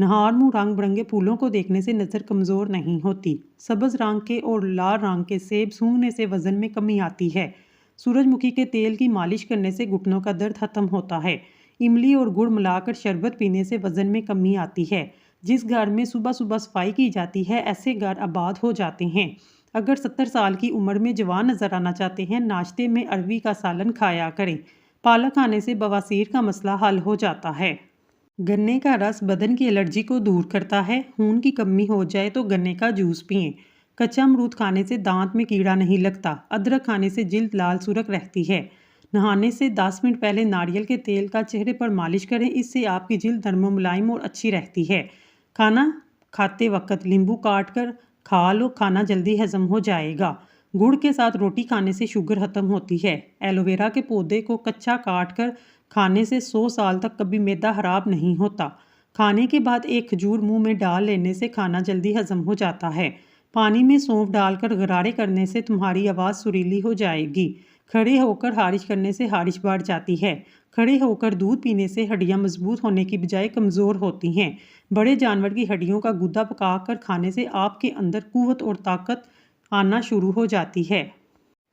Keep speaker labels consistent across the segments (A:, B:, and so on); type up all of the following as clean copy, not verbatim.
A: نہار منہ رنگ برنگے پھولوں کو دیکھنے سے نظر کمزور نہیں ہوتی۔ سبز رنگ کے اور لال رنگ کے سیب سونگھنے سے وزن میں کمی آتی ہے۔ سورج مکھی کے تیل کی مالش کرنے سے گھٹنوں کا درد ختم ہوتا ہے۔ املی اور گڑ ملا کر شربت پینے سے وزن میں کمی آتی ہے۔ جس گھر میں صبح صبح صفائی کی جاتی ہے ایسے گھر آباد ہو جاتے ہیں۔ اگر 70 سال کی عمر میں جوان نظر آنا چاہتے ہیں ناشتے میں اروی کا سالن کھایا کریں۔ پالک کھانے سے بواسیر کا مسئلہ حل ہو جاتا ہے۔ گنے کا رس بدن کی الرجی کو دور کرتا ہے۔ خون کی کمی ہو جائے تو گنے کا جوس پئیں۔ کچا امرود کھانے سے دانت میں کیڑا نہیں لگتا۔ ادرک کھانے سے جلد لال سرخ رہتی ہے۔ نہانے سے 10 منٹ پہلے ناریل کے تیل کا چہرے پر مالش کریں، اس سے آپ کی جلد نرم و ملائم اور اچھی رہتی ہے۔ کھانا کھاتے وقت لیمبو کاٹ کر کھا لو، کھانا جلدی ہضم ہو جائے گا۔ گڑ کے ساتھ روٹی کھانے سے شوگر ختم ہوتی ہے۔ ایلو ویرا کے پودے کو کچا کاٹ کر کھانے سے 100 سال تک کبھی معدہ خراب نہیں ہوتا۔ کھانے کے بعد ایک کھجور منہ میں ڈال لینے سے کھانا جلدی ہضم ہو جاتا ہے۔ پانی میں سونف ڈال کر غرارے کرنے سے تمہاری آواز سریلی ہو جائے گی۔ کھڑے ہو کر خارش کرنے سے خارش بڑھ جاتی ہے۔ کھڑے ہو کر دودھ پینے سے ہڈیاں مضبوط ہونے کی بجائے کمزور ہوتی ہیں۔ بڑے جانور کی ہڈیوں کا گودا پکا کر کھانے سے آپ کے اندر قوت اور طاقت آنا شروع ہو جاتی ہے۔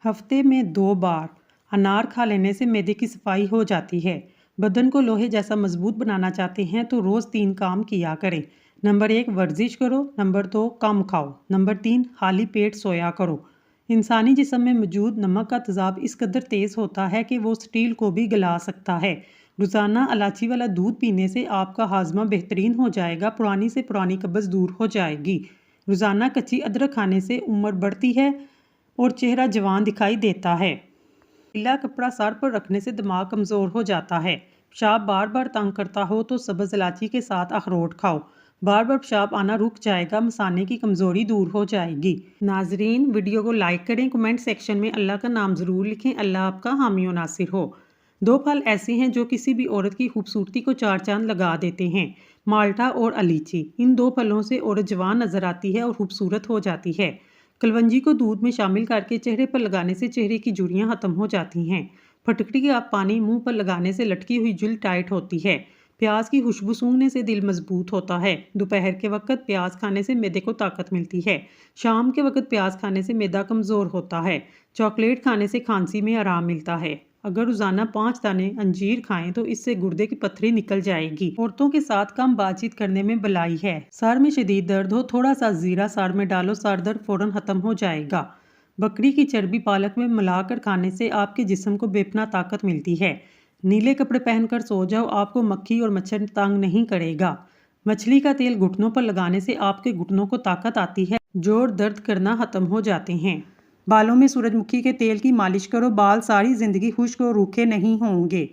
A: ہفتے میں 2 بار انار کھا لینے سے معدے کی صفائی ہو جاتی ہے۔ بدن کو لوہے جیسا مضبوط بنانا چاہتے ہیں تو روز 3 کام کیا کریں۔ نمبر 1 ورزش کرو، نمبر 2 کم کھاؤ، نمبر 3 خالی پیٹ سویا کرو۔ انسانی جسم میں موجود نمک کا تیزاب اس قدر تیز ہوتا ہے کہ وہ سٹیل کو بھی گلا سکتا ہے۔ روزانہ الائچی والا دودھ پینے سے آپ کا ہاضمہ بہترین ہو جائے گا، پرانی سے پرانی قبض دور ہو جائے گی۔ روزانہ کچی ادرک کھانے سے عمر بڑھتی ہے اور چہرہ جوان دکھائی دیتا ہے۔ گیلا کپڑا سر پر رکھنے سے دماغ کمزور ہو جاتا ہے۔ پیشاب بار بار تنگ کرتا ہو تو سبز الائچی کے ساتھ اخروٹ کھاؤ، بار بار پیشاب آنا رک جائے گا، مثانے کی کمزوری دور ہو جائے گی۔ ناظرین ویڈیو کو لائک کریں، کمنٹ سیکشن میں اللہ کا نام ضرور لکھیں۔ اللہ آپ کا حامی و ناصر ہو۔ 2 پھل ایسے ہیں جو کسی بھی عورت کی خوبصورتی کو 4 چاند لگا دیتے ہیں، مالٹا اور الیچی۔ ان 2 پھلوں سے عورت جوان نظر آتی ہے اور خوبصورت ہو جاتی ہے۔ کلونجی کو دودھ میں شامل کر کے چہرے پر لگانے سے چہرے کی جھریاں ختم ہو جاتی ہیں۔ پھٹکڑی کا پانی منہ پر لگانے سے لٹکی ہوئی جلد ٹائٹ ہوتی ہے۔ پیاز کی خوشبو سونگھنے سے دل مضبوط ہوتا ہے۔ دوپہر کے وقت پیاز کھانے سے معدے کو طاقت ملتی ہے۔ شام کے وقت پیاز کھانے سے معدہ کمزور ہوتا ہے۔ چاکلیٹ کھانے سے کھانسی میں آرام ملتا ہے۔ اگر روزانہ 5 دانے انجیر کھائیں تو اس سے گردے کی پتھری نکل جائے گی۔ عورتوں کے ساتھ کم بات چیت کرنے میں بھلائی ہے۔ سر میں شدید درد ہو تھوڑا سا زیرہ سر میں ڈالو، سر درد فوراً ختم ہو جائے گا۔ بکری کی چربی پالک میں ملا کر کھانے سے آپ کے جسم کو بے پناہ طاقت ملتی ہے۔ نیلے کپڑے پہن کر سو جاؤ، آپ کو مکھی اور مچھر تنگ نہیں کرے گا۔ مچھلی کا تیل گھٹنوں پر لگانے سے آپ کے گھٹنوں کو طاقت آتی ہے، جوڑ درد کرنا ختم ہو جاتے ہیں۔ بالوں میں سورج مکھی کے تیل کی مالش کرو، بال ساری زندگی خشک اور روکھے نہیں ہوں گے۔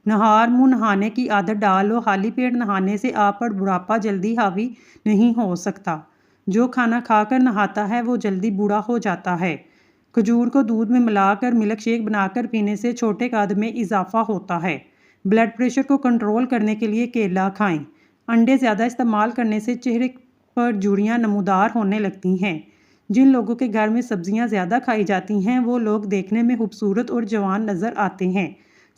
A: نہار منہ نہانے کی عادت ڈالو، خالی پیٹ نہانے سے آپ پر بڑھاپا جلدی حاوی نہیں ہو سکتا۔ جو کھانا کھا کر نہاتا ہے وہ جلدی بوڑھا ہو جاتا ہے۔ کھجور کو دودھ میں ملا کر ملک شیک بنا کر پینے سے چھوٹے قد میں اضافہ ہوتا ہے۔ بلڈ پریشر کو کنٹرول کرنے کے لیے کیلا کھائیں۔ انڈے زیادہ استعمال کرنے سے چہرے پر جھریاں نمودار ہونے لگتی ہیں۔ جن لوگوں کے گھر میں سبزیاں زیادہ کھائی جاتی ہیں وہ لوگ دیکھنے میں خوبصورت اور جوان نظر آتے ہیں۔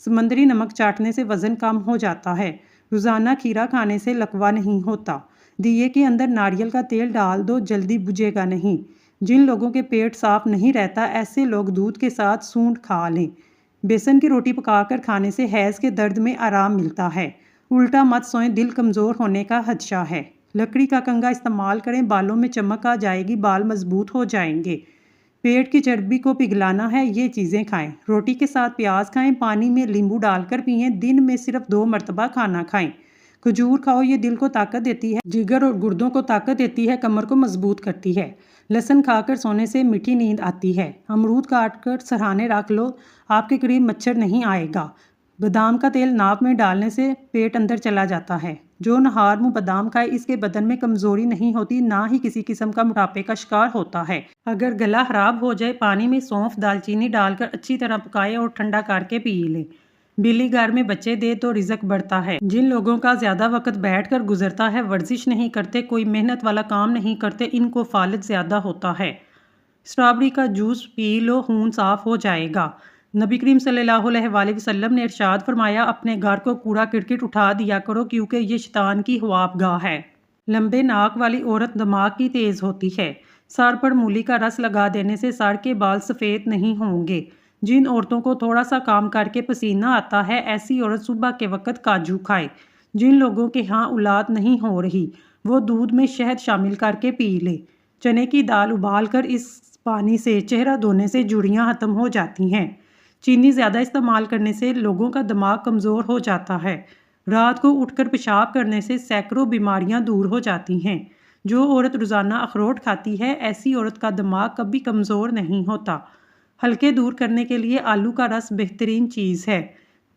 A: سمندری نمک چاٹنے سے وزن کم ہو جاتا ہے۔ روزانہ کھیرا کھانے سے لکوہ نہیں ہوتا۔ دیے کے اندر ناریل کا تیل ڈال دو، جلدی بجھے گا نہیں۔ جن لوگوں کے پیٹ صاف نہیں رہتا ایسے لوگ دودھ کے ساتھ سونڈ کھا لیں۔ بیسن کی روٹی پکا کر کھانے سے حیض کے درد میں آرام ملتا ہے۔ الٹا مت سوئیں، دل کمزور ہونے کا خدشہ ہے۔ لکڑی کا کنگھا استعمال کریں، بالوں میں چمک آ جائے گی، بال مضبوط ہو جائیں گے۔ پیٹ کی چربی کو پگھلانا ہے، یہ چیزیں کھائیں۔ روٹی کے ساتھ پیاز کھائیں، پانی میں لیمبو ڈال کر پئیں، دن میں صرف 2 مرتبہ کھانا کھائیں۔ کھجور کھاؤ، یہ دل کو طاقت دیتی ہے، جگر اور گردوں کو طاقت دیتی ہے، کمر کو مضبوط کرتی ہے۔ لہسن کھا کر سونے سے میٹھی نیند آتی ہے۔ امرود کاٹ کر سرہانے رکھ لو، آپ کے قریب مچھر نہیں آئے گا۔ بادام کا تیل ناک میں ڈالنے سے پیٹ اندر چلا جاتا ہے۔ جو نہار منہ بادام کھائے اس کے بدن میں کمزوری نہیں ہوتی، نہ ہی کسی قسم کا موٹاپے کا شکار ہوتا ہے۔ اگر گلا خراب ہو جائے پانی میں سونف دال چینی ڈال کر اچھی طرح پکائے اور ٹھنڈا کر کے پی لیں۔ بلی گھر میں بچے دے تو رزق بڑھتا ہے۔ جن لوگوں کا زیادہ وقت بیٹھ کر گزرتا ہے، ورزش نہیں کرتے، کوئی محنت والا کام نہیں کرتے، ان کو فالج زیادہ ہوتا ہے۔ اسٹرابیری کا جوس پی لو، خون صاف ہو جائے گا۔ نبی کریم صلی اللہ علیہ وآلہ وسلم نے ارشاد فرمایا، اپنے گھر کو کوڑا کرکٹ اٹھا دیا کرو کیونکہ یہ شیطان کی حباب گاہ ہے۔ لمبے ناک والی عورت دماغ کی تیز ہوتی ہے۔ سر پر مولی کا رس لگا دینے سے سر کے بال سفید نہیں ہوں گے۔ جن عورتوں کو تھوڑا سا کام کر کے پسینہ آتا ہے، ایسی عورت صبح کے وقت کاجو کھائے۔ جن لوگوں کے ہاں اولاد نہیں ہو رہی، وہ دودھ میں شہد شامل کر کے پی لے۔ چنے کی دال ابال کر اس پانی سے چہرہ دھونے سے جھڑیاں ختم ہو جاتی ہیں۔ چینی زیادہ استعمال کرنے سے لوگوں کا دماغ کمزور ہو جاتا ہے۔ رات کو اٹھ کر پیشاب کرنے سے سینکڑوں بیماریاں دور ہو جاتی ہیں۔ جو عورت روزانہ اخروٹ کھاتی ہے، ایسی عورت کا دماغ کبھی کمزور نہیں ہوتا۔ ہلکے دور کرنے کے لیے آلو کا رس بہترین چیز ہے۔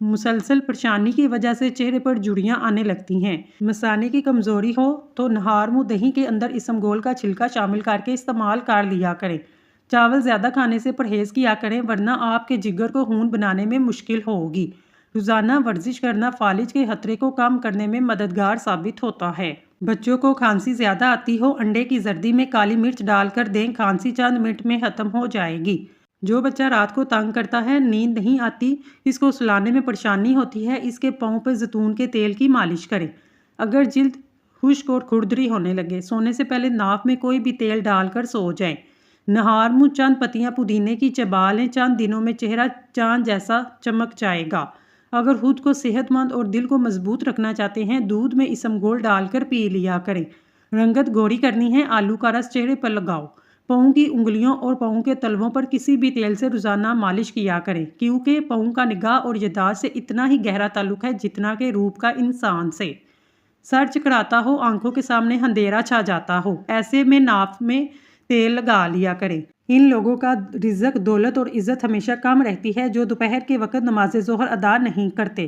A: مسلسل پریشانی کی وجہ سے چہرے پر جھڑیاں آنے لگتی ہیں۔ مثانے کی کمزوری ہو تو نہار منہ دہی کے اندر اسمگول کا چھلکا شامل کر کے استعمال کر لیا کریں۔ چاول زیادہ کھانے سے پرہیز کیا کریں، ورنہ آپ کے جگر کو خون بنانے میں مشکل ہوگی۔ روزانہ ورزش کرنا فالج کے خطرے کو کم کرنے میں مددگار ثابت ہوتا ہے۔ بچوں کو کھانسی زیادہ آتی ہو، انڈے کی زردی میں کالی مرچ ڈال کر دیں، کھانسی چند منٹ میں ختم ہو جائے گی۔ جو بچہ رات کو تنگ کرتا ہے، نیند نہیں آتی، اس کو سلانے میں پریشانی ہوتی ہے، اس کے پاؤں پہ زیتون کے تیل کی مالش کریں۔ اگر جلد خشک اور کھردری ہونے لگے، سونے سے پہلے ناف میں کوئی بھی تیل ڈال کر سو جائیں۔ نہار منہ چند پتیاں پودینے کی چبا لیں، چند دنوں میں چہرہ چاند جیسا چمک جائے گا۔ اگر خود کو صحت مند اور دل کو مضبوط رکھنا چاہتے ہیں، دودھ میں اسمگول ڈال کر پی لیا کریں۔ رنگت گوری کرنی ہے، آلو کا رس چہرے پر لگاؤ۔ پاؤں کی انگلیوں اور پاؤں کے تلووں پر کسی بھی تیل سے روزانہ مالش کیا کریں، کیونکہ پاؤں کا نگاہ اور یادداشت سے اتنا ہی گہرا تعلق ہے جتنا کہ روپ کا انسان سے۔ سر چکراتا ہو، آنکھوں کے سامنے اندھیرا چھا جاتا ہو، ایسے میں ناف میں تیل لگا لیا کریں۔ ان لوگوں کا رزق، دولت اور عزت ہمیشہ کم رہتی ہے جو دوپہر کے وقت نماز ظہر ادا نہیں کرتے۔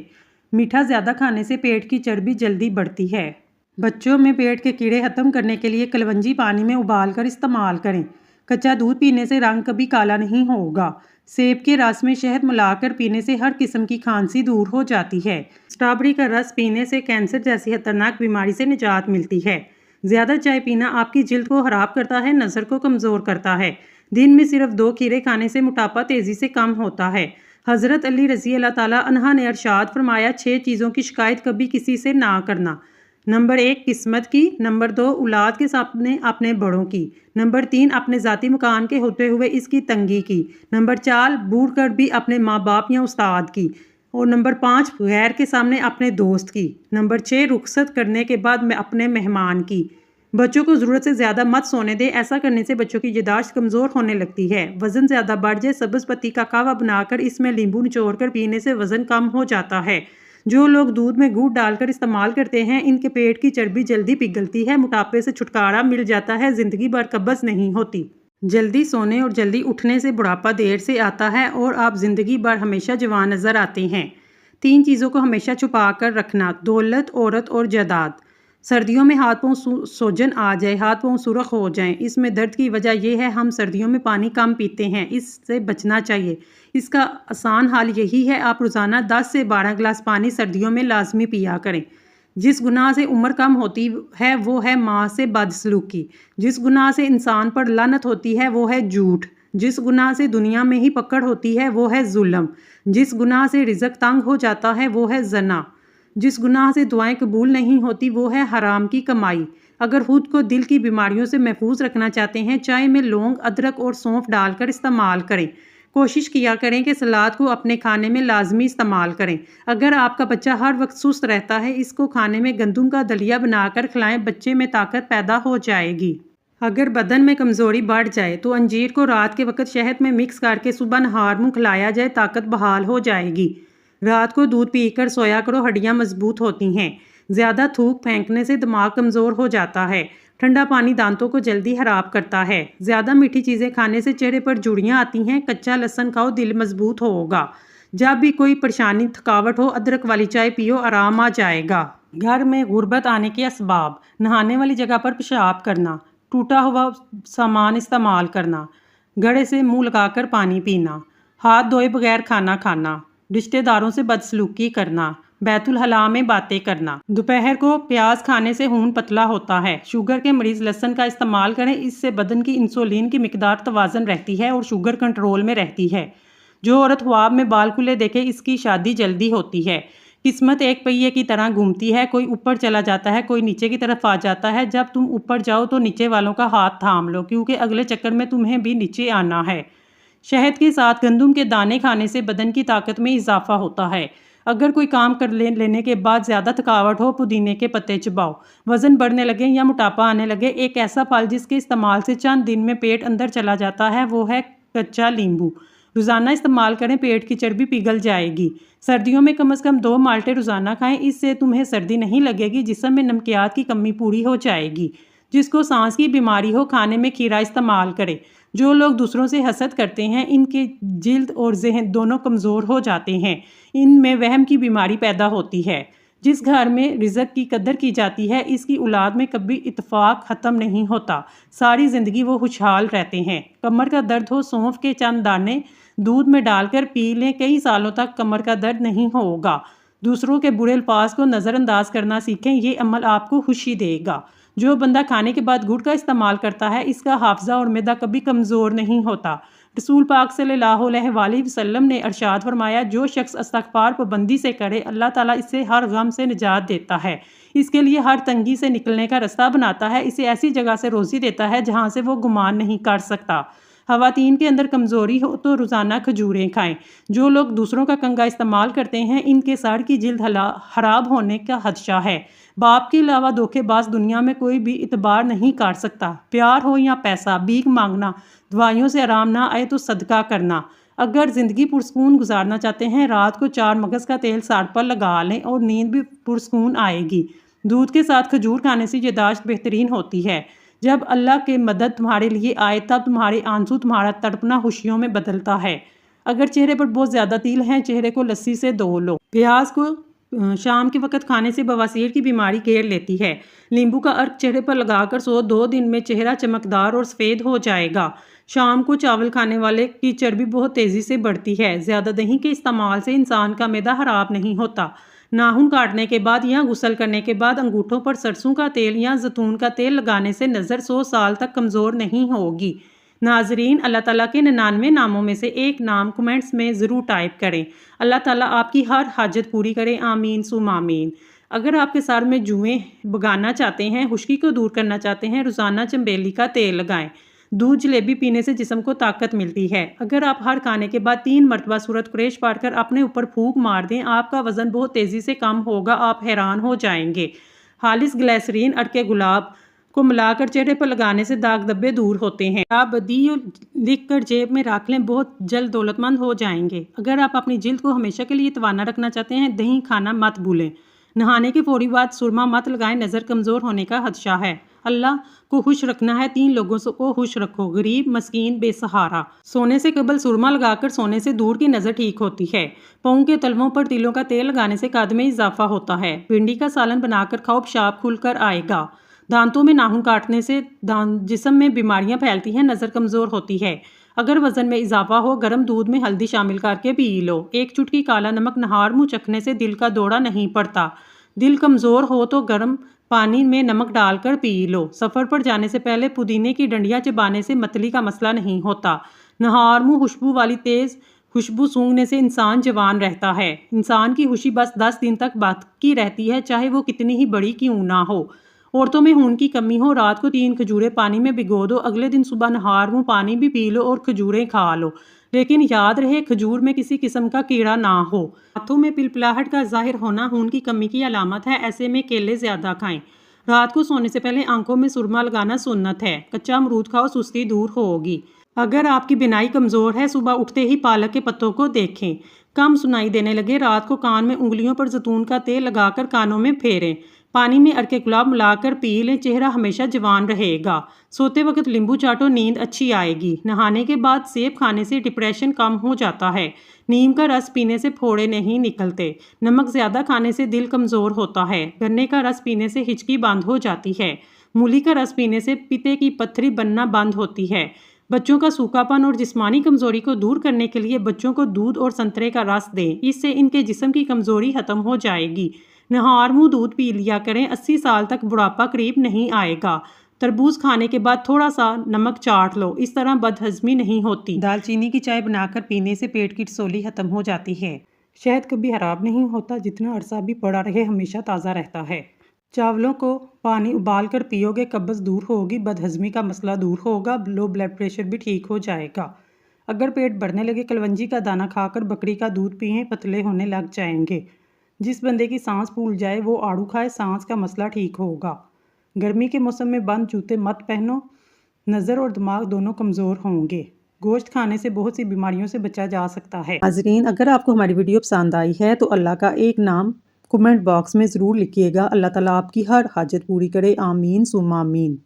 A: میٹھا زیادہ کھانے سے پیٹ کی چربی جلدی بڑھتی ہے۔ بچوں میں پیٹ کے کیڑے ختم کرنے کے لیے کلونجی پانی میں ابال کر استعمال کریں۔ کچا دودھ پینے سے رنگ کبھی کالا نہیں ہوگا۔ سیب کے رس میں شہد ملا کر پینے سے ہر قسم کی کھانسی دور ہو جاتی ہے۔ اسٹرابیری کا رس پینے سے کینسر جیسی خطرناک بیماری سے نجات ملتی ہے۔ زیادہ چائے پینا آپ کی جلد کو خراب کرتا ہے، نظر کو کمزور کرتا ہے۔ دن میں صرف 2 کھیرے کھانے سے موٹاپا تیزی سے کم ہوتا ہے۔ حضرت علی رضی اللہ تعالیٰ عنہ نے ارشاد فرمایا، 6 چیزوں کی شکایت کبھی کسی سے نہ کرنا۔ نمبر 1 قسمت کی، نمبر 2 اولاد کے سامنے اپنے بڑوں کی، نمبر 3 اپنے ذاتی مکان کے ہوتے ہوئے اس کی تنگی کی، نمبر 4 بوڑھ کر بھی اپنے ماں باپ یا استاد کی، اور نمبر 5 غیر کے سامنے اپنے دوست کی، نمبر 6 رخصت کرنے کے بعد اپنے مہمان کی۔ بچوں کو ضرورت سے زیادہ مت سونے دے، ایسا کرنے سے بچوں کی یادداشت کمزور ہونے لگتی ہے۔ وزن زیادہ بڑھ جائے، سبز پتی کا قہوہ بنا کر اس میں لیمبو نچوڑ کر پینے سے وزن کم ہو جاتا ہے۔ جو لوگ دودھ میں گڑ ڈال کر استعمال کرتے ہیں، ان کے پیٹ کی چربی جلدی پگھلتی ہے، موٹاپے سے چھٹکارا مل جاتا ہے، زندگی بھر قبض نہیں ہوتی۔ جلدی سونے اور جلدی اٹھنے سے بڑھاپا دیر سے آتا ہے اور آپ زندگی بھر ہمیشہ جوان نظر آتے ہیں۔ 3 چیزوں کو ہمیشہ چھپا کر رکھنا: دولت، عورت اور جائیداد۔ سردیوں میں ہاتھ پاؤں سوجن آ جائے، ہاتھ پاؤں سرخ ہو جائیں، اس میں درد کی وجہ یہ ہے ہم سردیوں میں پانی کم پیتے ہیں، اس سے بچنا چاہیے۔ اس کا آسان حل یہی ہے، آپ روزانہ 10 سے 12 گلاس پانی سردیوں میں لازمی پیا کریں۔ جس گناہ سے عمر کم ہوتی ہے وہ ہے ماں سے بدسلوکی۔ جس گناہ سے انسان پر لعنت ہوتی ہے وہ ہے جھوٹ۔ جس گناہ سے دنیا میں ہی پکڑ ہوتی ہے وہ ہے ظلم۔ جس گناہ سے رزق تنگ ہو جاتا ہے وہ ہے زنا۔ جس گناہ سے دعائیں قبول نہیں ہوتی وہ ہے حرام کی کمائی۔ اگر خود کو دل کی بیماریوں سے محفوظ رکھنا چاہتے ہیں، چائے میں لونگ، ادرک اور سونف ڈال کر استعمال کریں۔ کوشش کیا کریں کہ سلاد کو اپنے کھانے میں لازمی استعمال کریں۔ اگر آپ کا بچہ ہر وقت سست رہتا ہے، اس کو کھانے میں گندم کا دلیا بنا کر کھلائیں، بچے میں طاقت پیدا ہو جائے گی۔ اگر بدن میں کمزوری بڑھ جائے تو انجیر کو رات کے وقت شہد میں مکس کر کے صبح نہار منہ کھلایا جائے، طاقت بحال ہو جائے گی۔ رات کو دودھ پی کر سویا کرو، ہڈیاں مضبوط ہوتی ہیں۔ زیادہ تھوک پھینکنے سے دماغ کمزور ہو جاتا ہے۔ ٹھنڈا پانی دانتوں کو جلدی خراب کرتا ہے۔ زیادہ میٹھی چیزیں کھانے سے چہرے پر جھڑیاں آتی ہیں۔ کچا لہسن کھاؤ، دل مضبوط ہوگا۔ جب بھی کوئی پریشانی، تھکاوٹ ہو، ادرک والی چائے پیو، آرام آ جائے گا۔ گھر میں غربت آنے کے اسباب: نہانے والی جگہ پر پیشاب کرنا، ٹوٹا ہوا سامان استعمال کرنا، گڑھے سے منہ لگا کر پانی پینا، ہاتھ دھوئے بغیر کھانا کھانا، رشتہ داروں سے بدسلوکی کرنا، بیت الخلاء میں باتیں کرنا۔ دوپہر کو پیاز کھانے سے خون پتلا ہوتا ہے۔ شوگر کے مریض لہسن کا استعمال کریں، اس سے بدن کی انسولین کی مقدار توازن رہتی ہے اور شوگر کنٹرول میں رہتی ہے۔ جو عورت خواب میں بال کھلے دیکھے، اس کی شادی جلدی ہوتی ہے۔ قسمت ایک پہیے کی طرح گھومتی ہے، کوئی اوپر چلا جاتا ہے، کوئی نیچے کی طرف آ جاتا ہے۔ جب تم اوپر جاؤ تو نیچے والوں کا ہاتھ تھام لو، کیونکہ اگلے چکر میں تمہیں بھی نیچے آنا ہے۔ شہد کے ساتھ گندم کے دانے کھانے سے بدن کی طاقت میں اضافہ ہوتا ہے۔ اگر کوئی کام کر لینے کے بعد زیادہ تھکاوٹ ہو، پودینے کے پتے چباؤ۔ وزن بڑھنے لگے یا موٹاپا آنے لگے، ایک ایسا پھل جس کے استعمال سے چند دن میں پیٹ اندر چلا جاتا ہے وہ ہے کچا لیمبو۔ روزانہ استعمال کریں، پیٹ کی چربی پگھل جائے گی۔ سردیوں میں کم از کم 2 مالٹے روزانہ کھائیں، اس سے تمہیں سردی نہیں لگے گی، جسم میں نمکیات کی کمی پوری ہو جائے گی۔ جس کو سانس کی بیماری ہو، کھانے میں کھیرا استعمال کرے۔ جو لوگ دوسروں سے حسد کرتے ہیں، ان کے جلد اور ذہن دونوں کمزور ہو جاتے ہیں، ان میں وہم کی بیماری پیدا ہوتی ہے۔ جس گھر میں رزق کی قدر کی جاتی ہے، اس کی اولاد میں کبھی اتفاق ختم نہیں ہوتا، ساری زندگی وہ خوشحال رہتے ہیں۔ کمر کا درد ہو، سونف کے چند دانے دودھ میں ڈال کر پی لیں، کئی سالوں تک کمر کا درد نہیں ہوگا۔ دوسروں کے برے الفاظ کو نظر انداز کرنا سیکھیں، یہ عمل آپ کو خوشی دے گا۔ جو بندہ کھانے کے بعد گڑ کا استعمال کرتا ہے، اس کا حافظہ اور معدہ کبھی کمزور نہیں ہوتا۔ رسول پاک صلی اللہ علیہ وآلہ وسلم نے ارشاد فرمایا، جو شخص استغفار پابندی سے کرے، اللہ تعالیٰ اس سے ہر غم سے نجات دیتا ہے، اس کے لیے ہر تنگی سے نکلنے کا رستہ بناتا ہے، اسے ایسی جگہ سے روزی دیتا ہے جہاں سے وہ گمان نہیں کر سکتا۔ خواتین کے اندر کمزوری ہو تو روزانہ کھجوریں کھائیں۔ جو لوگ دوسروں کا کنگا استعمال کرتے ہیں، ان کے سر کی جلد خراب ہونے کا خدشہ ہے۔ باپ کے علاوہ دھوکے باز دنیا میں کوئی بھی اعتبار نہیں کر سکتا۔ پیار ہو یا پیسہ، بھیک مانگنا، دوائیوں سے آرام نہ آئے تو صدقہ کرنا۔ اگر زندگی پرسکون گزارنا چاہتے ہیں، رات کو 4 مگز کا تیل سر پر لگا لیں اور نیند بھی پرسکون آئے گی۔ دودھ کے ساتھ کھجور کھانے سے یادداشت بہترین ہوتی ہے۔ جب اللہ کی مدد تمہارے لیے آئے، تب تمہارے آنسو تمہارا تڑپنا خوشیوں میں بدلتا ہے۔ اگر چہرے پر بہت زیادہ تیل ہیں، چہرے کو لسی سے دھو لو۔ پیاز کو شام کے وقت کھانے سے بواسیر کی بیماری گھیر لیتی ہے۔ لیمبو کا عرق چہرے پر لگا کر سو، 2 دن میں چہرہ چمکدار اور سفید ہو جائے گا۔ شام کو چاول کھانے والے کی چربی بہت تیزی سے بڑھتی ہے۔ زیادہ دہی کے استعمال سے انسان کا معدہ خراب نہیں ہوتا۔ ناخن کاٹنے کے بعد یا غسل کرنے کے بعد انگوٹھوں پر سرسوں کا تیل یا زیتون کا تیل لگانے سے نظر 100 سال تک کمزور نہیں ہوگی۔ ناظرین، اللہ تعالیٰ کے 99 ناموں میں سے ایک نام کمنٹس میں ضرور ٹائپ کریں۔ اللہ تعالیٰ آپ کی ہر حاجت پوری کرے، آمین ثم آمین۔ اگر آپ کے سر میں جوئیں بھگانا چاہتے ہیں، خشکی کو دور کرنا چاہتے ہیں، روزانہ چنبیلی کا تیل لگائیں۔ دودھ جلیبی پینے سے جسم کو طاقت ملتی ہے۔ اگر آپ ہر کھانے کے بعد 3 مرتبہ سورۃ قریش پڑھ کر اپنے اوپر پھونک مار دیں، آپ کا وزن بہت تیزی سے کم ہوگا، آپ حیران ہو جائیں گے۔ خالص گلیسرین ارکے گلاب کو ملا کر چہرے پر لگانے سے داغ دھبے دور ہوتے ہیں۔ آپ بدیو لکھ کر جیب میں رکھ لیں، بہت جلد دولت مند ہو جائیں گے۔ اگر آپ اپنی جلد کو ہمیشہ کے لیے توانا رکھنا چاہتے ہیں، دہی کھانا مت بھولیں۔ نہانے کے فوری بعد سرما مت لگائیں، نظر کمزور ہونے کا خدشہ ہے۔ اللہ کو خوش رکھنا ہے، 3 لوگوں کو خوش رکھو، غریب، مسکین، بے سہارا۔ سونے سے قبل سرما لگا کر سونے سے دور کی نظر ٹھیک ہوتی ہے۔ پاؤں کے تلووں پر تلوں کا تیل لگانے سے قد میں اضافہ ہوتا ہے۔ بھنڈی کا سالن بنا کر کھاؤ، پیشاب کھل کر آئے گا۔ دانتوں میں ناخن کاٹنے سے جسم میں بیماریاں پھیلتی ہیں، نظر کمزور ہوتی ہے۔ اگر وزن میں اضافہ ہو، گرم دودھ میں ہلدی شامل کر کے پی لو۔ 1 چٹکی کالا نمک نہار منہ چکھنے سے دل کا دورہ نہیں پڑتا۔ دل کمزور ہو تو گرم پانی میں نمک ڈال کر پی لو۔ سفر پر جانے سے پہلے پودینے کی ڈنڈیاں چبانے سے متلی کا مسئلہ نہیں ہوتا۔ نہار منہ خوشبو والی تیز خوشبو سونگھنے سے انسان جوان رہتا ہے۔ انسان کی خوشی بس 10 دن تک باقی رہتی ہے، چاہے وہ کتنی ہی بڑی کیوں نہ ہو۔ عورتوں میں خون کی کمی ہو، رات کو 3 کھجوریں پانی میں بھگو دو، اگلے دن صبح نہار منہ پانی بھی پی لو اور کھجوریں کھا لو، لیکن یاد رہے کھجور میں کسی قسم کا کیڑا نہ ہو۔ ہاتھوں میں پلپلاہٹ کا ظاہر ہونا خون کی کمی کی علامت ہے، ایسے میں کیلے زیادہ کھائیں۔ رات کو سونے سے پہلے آنکھوں میں سرما لگانا سنت ہے۔ کچا امرود کھاؤ، سستی دور ہوگی۔ اگر آپ کی بینائی کمزور ہے، صبح اٹھتے ہی پالک کے پتوں کو دیکھیں، کم سنائی دینے لگے، رات کو کان میں انگلیوں پر زیتون کا تیل لگا کر کانوں میں پھیریں۔ پانی میں ارکے گلاب ملا کر پی لیں، چہرہ ہمیشہ جوان رہے گا۔ سوتے وقت لیمبو چاٹو، نیند اچھی آئے گی۔ نہانے کے بعد سیب کھانے سے ڈپریشن کم ہو جاتا ہے۔ نیم کا رس پینے سے پھوڑے نہیں نکلتے۔ نمک زیادہ کھانے سے دل کمزور ہوتا ہے۔ گنے کا رس پینے سے ہچکی بند ہو جاتی ہے۔ مولی کا رس پینے سے پتے کی پتھری بننا بند ہوتی ہے۔ بچوں کا سوکھا پن اور جسمانی کمزوری کو دور کرنے کے لیے بچوں کو دودھ اور سنترے کا رس دیں، اس سے ان کے جسم کی کمزوری ختم ہو جائے گی۔ نہار منہ دودھ پی لیا کریں، 80 سال تک بڑھاپا قریب نہیں آئے گا۔ تربوز کھانے کے بعد تھوڑا سا نمک چاٹ لو، اس طرح بد ہضمی نہیں ہوتی۔ دال چینی کی چائے بنا کر پینے سے پیٹ کی ٹسولی ختم ہو جاتی ہے۔ شہد کبھی خراب نہیں ہوتا، جتنا عرصہ بھی پڑا رہے ہمیشہ تازہ رہتا ہے۔ چاولوں کو پانی ابال کر پیو گے، قبض دور ہوگی، بد ہضمی کا مسئلہ دور ہوگا، لو بلڈ پریشر بھی ٹھیک ہو جائے گا۔ اگر پیٹ بڑھنے لگے، کلونجی کا دانہ کھا کر بکری کا دودھ پئیں، پتلے ہونے لگ جائیں گے۔ جس بندے کی سانس پھول جائے وہ آڑو کھائے، سانس کا مسئلہ ٹھیک ہوگا۔ گرمی کے موسم میں بند جوتے مت پہنو، نظر اور دماغ دونوں کمزور ہوں گے۔ گوشت کھانے سے بہت سی بیماریوں سے بچا جا سکتا ہے۔ ناظرین، اگر آپ کو ہماری ویڈیو پسند آئی ہے تو اللہ کا ایک نام کمنٹ باکس میں ضرور لکھیے گا۔ اللہ تعالیٰ آپ کی ہر حاجت پوری کرے، آمین ثم آمین۔